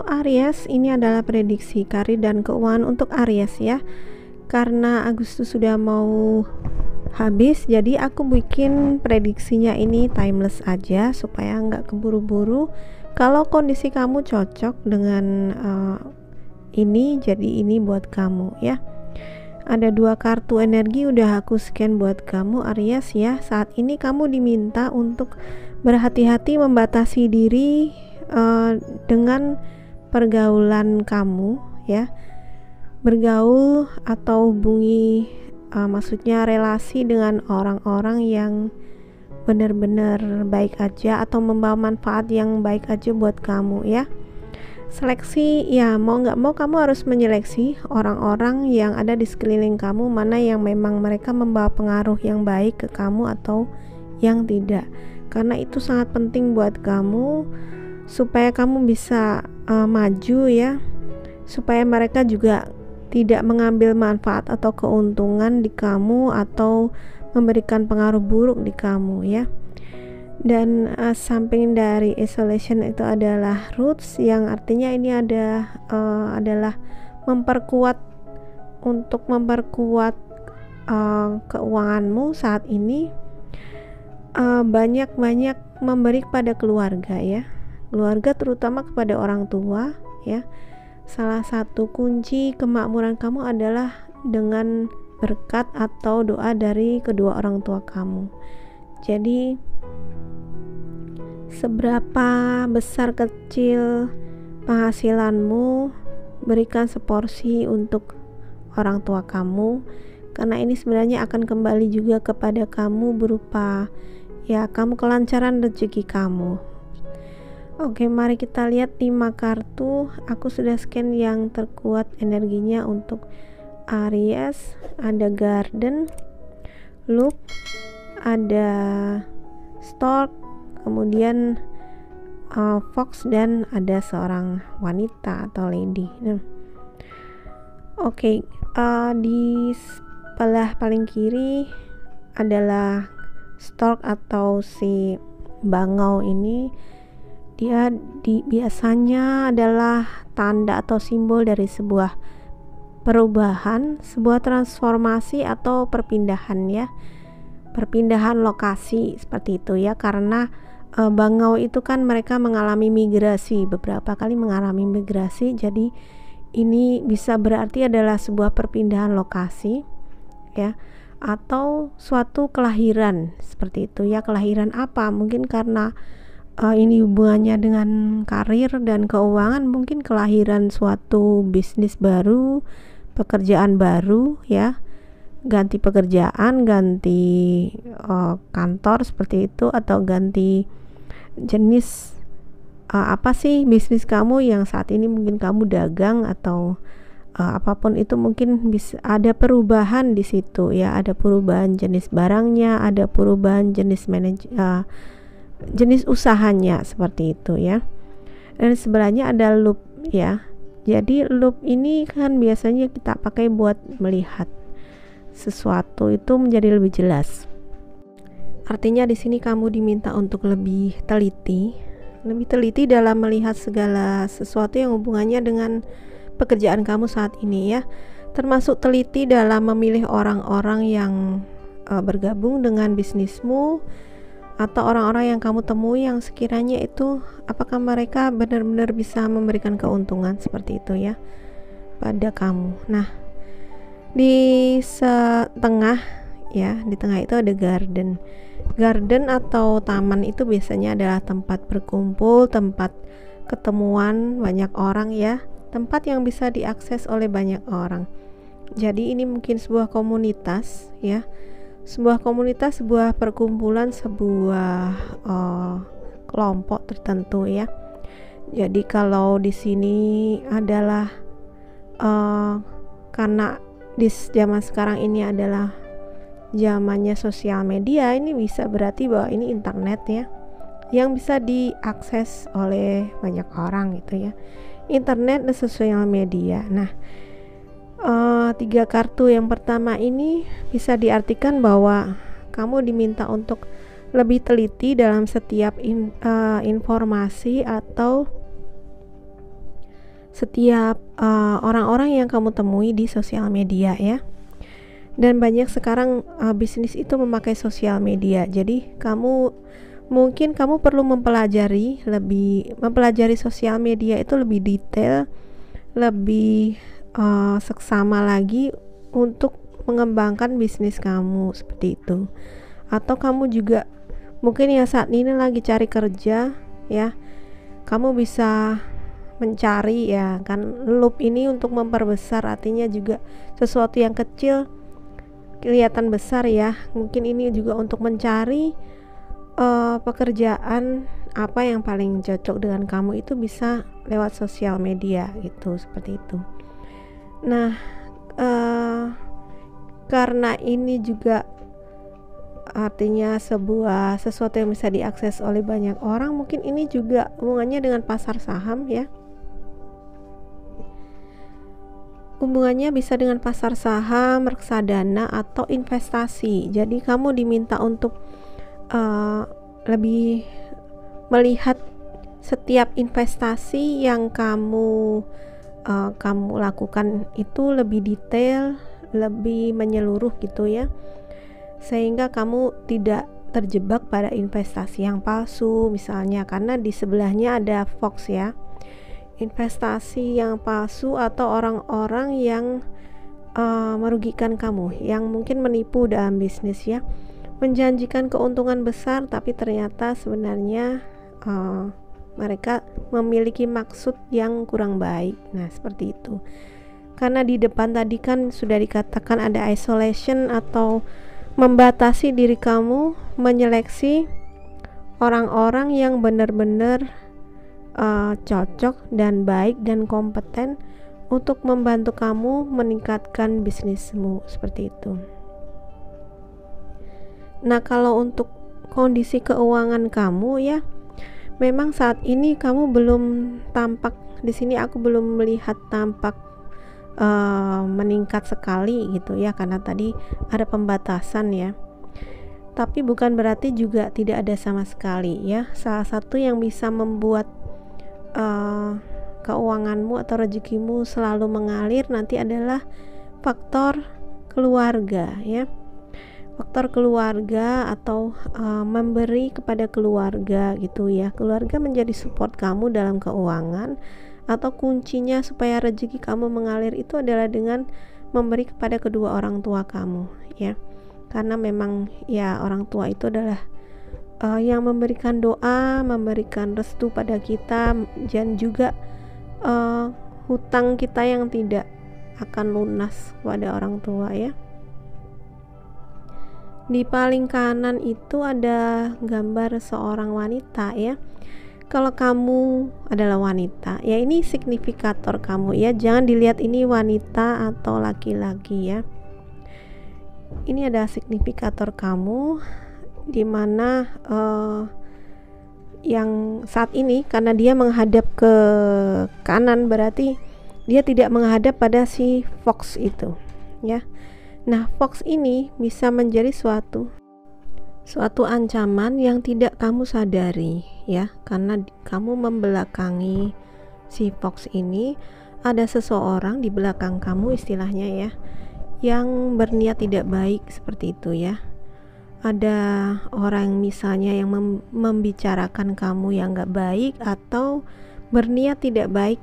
Halo Aries, ini adalah prediksi karir dan keuangan untuk Aries ya. Karena Agustus sudah mau habis, jadi aku bikin prediksinya ini timeless aja supaya nggak keburu-buru. Kalau kondisi kamu cocok dengan ini, jadi ini buat kamu ya. Ada 2 kartu energi udah aku scan buat kamu Aries ya. Saat ini kamu diminta untuk berhati-hati membatasi diri dengan pergaulan kamu ya. Bergaul atau hubungi maksudnya relasi dengan orang-orang yang benar-benar baik aja atau membawa manfaat yang baik aja buat kamu ya. Seleksi ya, mau nggak mau kamu harus menyeleksi orang-orang yang ada di sekeliling kamu, mana yang memang mereka membawa pengaruh yang baik ke kamu atau yang tidak, karena itu sangat penting buat kamu supaya kamu bisa maju ya, supaya mereka juga tidak mengambil manfaat atau keuntungan di kamu atau memberikan pengaruh buruk di kamu ya. Dan samping dari isolation itu adalah roots, yang artinya ini adalah memperkuat, untuk memperkuat keuanganmu saat ini. Banyak-banyak memberi kepada keluarga ya, keluarga terutama kepada orang tua ya. Salah satu kunci kemakmuran kamu adalah dengan berkat atau doa dari kedua orang tua kamu. Jadi seberapa besar kecil penghasilanmu, berikan seporsi untuk orang tua kamu, karena ini sebenarnya akan kembali juga kepada kamu berupa ya kamu kelancaran rezeki kamu. Oke, mari kita lihat 5 kartu. Aku sudah scan yang terkuat energinya untuk Aries. Ada Garden, Loop, ada Stork, kemudian Fox, dan ada seorang wanita atau lady. Oke, di sebelah paling kiri adalah Stork atau si bangau ini. Dia biasanya adalah tanda atau simbol dari sebuah perubahan, sebuah transformasi atau perpindahan ya. Perpindahan lokasi seperti itu ya, karena bangau itu kan mereka mengalami migrasi, beberapa kali mengalami migrasi, jadi ini bisa berarti adalah sebuah perpindahan lokasi ya, atau suatu kelahiran seperti itu ya. Kelahiran apa? Mungkin karena ini hubungannya dengan karir dan keuangan, mungkin kelahiran suatu bisnis baru, pekerjaan baru ya, ganti pekerjaan, ganti kantor seperti itu, atau ganti jenis apa sih bisnis kamu yang saat ini, mungkin kamu dagang atau apapun itu, mungkin bisa ada perubahan di situ ya, ada perubahan jenis barangnya, ada perubahan jenis jenis usahanya seperti itu ya. Dan sebelahnya ada loop ya. Jadi loop ini kan biasanya kita pakai buat melihat sesuatu itu menjadi lebih jelas. Artinya di sini kamu diminta untuk lebih teliti dalam melihat segala sesuatu yang hubungannya dengan pekerjaan kamu saat ini ya. Termasuk teliti dalam memilih orang-orang yang bergabung dengan bisnismu, atau orang-orang yang kamu temui yang sekiranya itu apakah mereka benar-benar bisa memberikan keuntungan seperti itu ya pada kamu. Nah, di setengah ya, di tengah itu ada garden. Garden atau taman itu biasanya adalah tempat berkumpul, tempat ketemuan banyak orang ya, tempat yang bisa diakses oleh banyak orang. Jadi ini mungkin sebuah komunitas ya, sebuah komunitas, sebuah perkumpulan, sebuah kelompok tertentu ya. Jadi kalau di sini adalah karena di zaman sekarang ini adalah zamannya sosial media, ini bisa berarti bahwa ini internet ya, yang bisa diakses oleh banyak orang gitu ya. Internet dan sosial media. Nah, 3 kartu yang pertama ini bisa diartikan bahwa kamu diminta untuk lebih teliti dalam setiap informasi atau setiap orang-orang yang kamu temui di sosial media ya. Dan banyak sekarang bisnis itu memakai sosial media. Jadi mungkin kamu perlu mempelajari sosial media itu lebih detail, lebih seksama lagi untuk mengembangkan bisnis kamu seperti itu. Atau kamu juga mungkin ya saat ini lagi cari kerja ya, kamu bisa mencari ya kan, loop ini untuk memperbesar, artinya juga sesuatu yang kecil kelihatan besar ya. Mungkin ini juga untuk mencari pekerjaan apa yang paling cocok dengan kamu, itu bisa lewat sosial media gitu, seperti itu. Nah karena ini juga artinya sesuatu yang bisa diakses oleh banyak orang, mungkin ini juga hubungannya dengan pasar saham ya. Hubungannya bisa dengan pasar saham, reksadana, atau investasi. Jadi kamu diminta untuk lebih melihat setiap investasi yang kamu lakukan itu lebih detail, lebih menyeluruh gitu ya, sehingga kamu tidak terjebak pada investasi yang palsu misalnya, karena di sebelahnya ada Fox ya, investasi yang palsu atau orang-orang yang merugikan kamu, yang mungkin menipu dalam bisnis ya, menjanjikan keuntungan besar tapi ternyata sebenarnya mereka memiliki maksud yang kurang baik. Nah seperti itu. Karena di depan tadi kan sudah dikatakan ada isolation atau membatasi diri kamu, menyeleksi orang-orang yang benar-benar cocok dan baik dan kompeten untuk membantu kamu meningkatkan bisnismu, seperti itu. Nah kalau untuk kondisi keuangan kamu ya, memang saat ini kamu belum tampak, di sini aku belum melihat tampak meningkat sekali gitu ya, karena tadi ada pembatasan ya. Tapi bukan berarti juga tidak ada sama sekali ya. Salah satu yang bisa membuat keuanganmu atau rezekimu selalu mengalir nanti adalah faktor keluarga ya. Faktor keluarga atau memberi kepada keluarga gitu ya. Keluarga menjadi support kamu dalam keuangan, atau kuncinya supaya rezeki kamu mengalir itu adalah dengan memberi kepada kedua orang tua kamu ya. Karena memang ya orang tua itu adalah yang memberikan doa, memberikan restu pada kita, dan juga hutang kita yang tidak akan lunas pada orang tua ya. Di paling kanan itu ada gambar seorang wanita ya. Kalau kamu adalah wanita ya, ini signifikator kamu ya, jangan dilihat ini wanita atau laki-laki ya. Ini adalah signifikator kamu, dimana yang saat ini karena dia menghadap ke kanan, berarti dia tidak menghadap pada si Fox itu ya. Nah Fox ini bisa menjadi suatu ancaman yang tidak kamu sadari ya, karena kamu membelakangi si Fox ini. Ada seseorang di belakang kamu istilahnya ya, yang berniat tidak baik seperti itu ya. Ada orang misalnya yang membicarakan kamu yang gak baik, atau berniat tidak baik,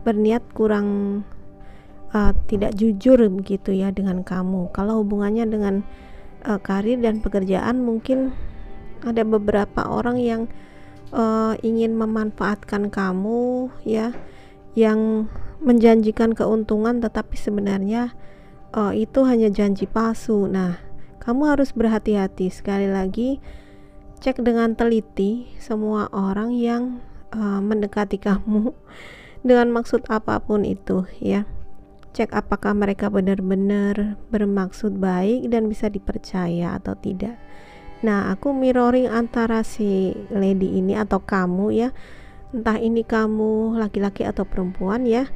berniat kurang tidak jujur begitu ya dengan kamu. Kalau hubungannya dengan karir dan pekerjaan, mungkin ada beberapa orang yang ingin memanfaatkan kamu ya, yang menjanjikan keuntungan tetapi sebenarnya itu hanya janji palsu. Nah kamu harus berhati-hati, sekali lagi cek dengan teliti semua orang yang mendekati kamu dengan maksud apapun itu ya. Cek apakah mereka benar-benar bermaksud baik dan bisa dipercaya atau tidak. Nah aku mirroring antara si lady ini atau kamu ya, entah ini kamu laki-laki atau perempuan ya,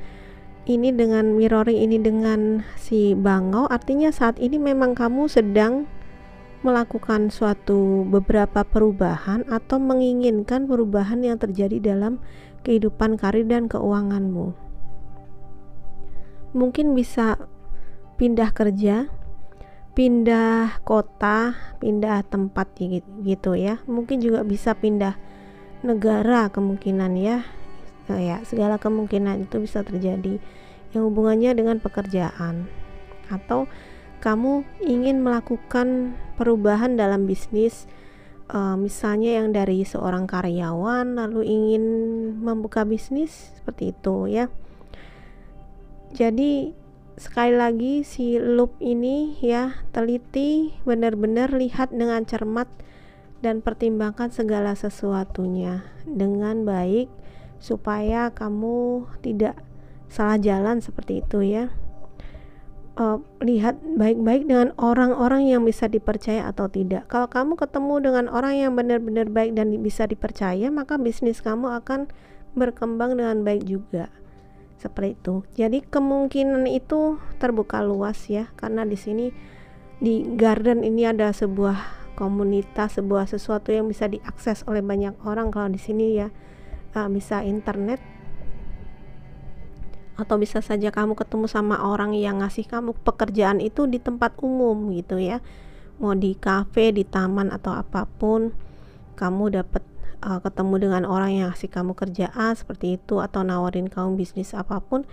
ini dengan mirroring ini dengan si bangau, artinya saat ini memang kamu sedang melakukan beberapa perubahan atau menginginkan perubahan yang terjadi dalam kehidupan karir dan keuanganmu mungkin bisa pindah kerja, pindah kota, pindah tempat gitu ya. Mungkin juga bisa pindah negara kemungkinan ya. Ya, segala kemungkinan itu bisa terjadi yang hubungannya dengan pekerjaan. Atau kamu ingin melakukan perubahan dalam bisnis, misalnya yang dari seorang karyawan lalu ingin membuka bisnis seperti itu ya. Jadi sekali lagi si loop ini ya, teliti, benar-benar lihat dengan cermat dan pertimbangkan segala sesuatunya dengan baik supaya kamu tidak salah jalan seperti itu ya. Lihat baik-baik dengan orang-orang yang bisa dipercaya atau tidak. Kalau kamu ketemu dengan orang yang benar-benar baik dan bisa dipercaya, maka bisnis kamu akan berkembang dengan baik juga. Seperti itu. Jadi kemungkinan itu terbuka luas ya, karena di sini di garden ini ada sebuah komunitas, sebuah sesuatu yang bisa diakses oleh banyak orang. Kalau di sini ya bisa internet, atau bisa saja kamu ketemu sama orang yang ngasih kamu pekerjaan itu di tempat umum gitu ya, mau di kafe, di taman atau apapun, kamu dapat ketemu dengan orang yang ngasih kamu kerjaan seperti itu, atau nawarin kamu bisnis apapun.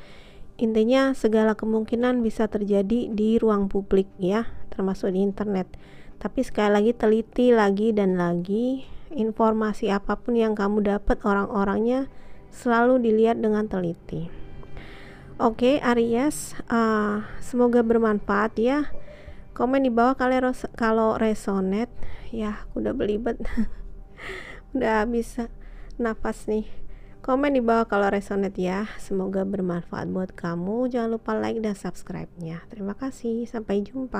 Intinya segala kemungkinan bisa terjadi di ruang publik ya, termasuk di internet. Tapi sekali lagi teliti lagi dan lagi, informasi apapun yang kamu dapat, orang-orangnya selalu dilihat dengan teliti. Oke, Aries, semoga bermanfaat ya. Komen di bawah kalau resonate ya. Aku udah belibet udah bisa nafas nih. Komen di bawah kalau resonate ya. Semoga bermanfaat buat kamu. Jangan lupa like dan subscribe-nya. Terima kasih, sampai jumpa.